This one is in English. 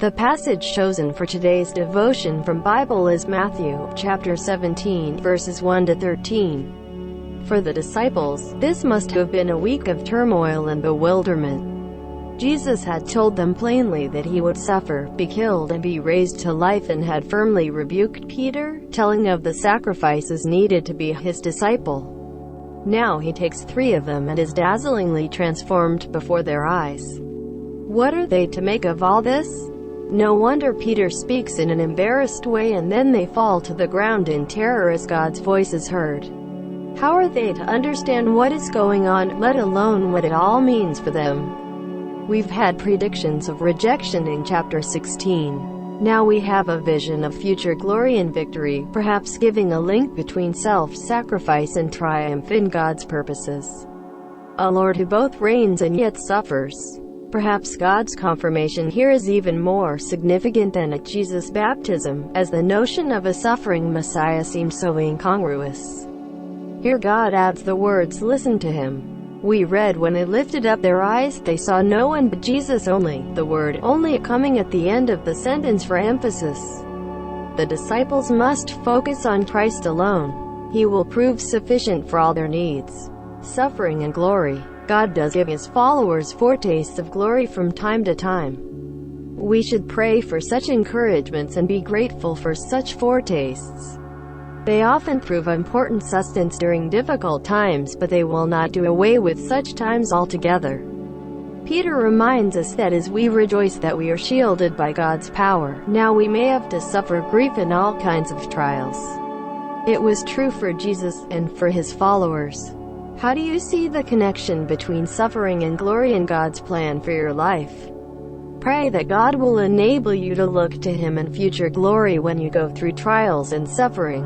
The passage chosen for today's devotion from Bible is Matthew, chapter 17, verses 1 to 13. For the disciples, this must have been a week of turmoil and bewilderment. Jesus had told them plainly that he would suffer, be killed and be raised to life, and had firmly rebuked Peter, telling of the sacrifices needed to be his disciple. Now he takes 3 of them and is dazzlingly transformed before their eyes. What are they to make of all this? No wonder Peter speaks in an embarrassed way, and then they fall to the ground in terror as God's voice is heard. How are they to understand what is going on, let alone what it all means for them? We've had predictions of rejection in chapter 16. Now we have a vision of future glory and victory, perhaps giving a link between self-sacrifice and triumph in God's purposes. A Lord who both reigns and yet suffers. Perhaps God's confirmation here is even more significant than at Jesus' baptism, as the notion of a suffering Messiah seems so incongruous. Here God adds the words, "Listen to him." We read, "When they lifted up their eyes, they saw no one but Jesus only," the word "only" coming at the end of the sentence for emphasis. The disciples must focus on Christ alone. He will prove sufficient for all their needs. Suffering and glory. God does give his followers foretastes of glory from time to time. We should pray for such encouragements and be grateful for such foretastes. They often prove important sustenance during difficult times, but they will not do away with such times altogether. Peter reminds us that as we rejoice that we are shielded by God's power, now we may have to suffer grief in all kinds of trials. It was true for Jesus, and for his followers. How do you see the connection between suffering and glory in God's plan for your life? Pray that God will enable you to look to him in future glory when you go through trials and suffering.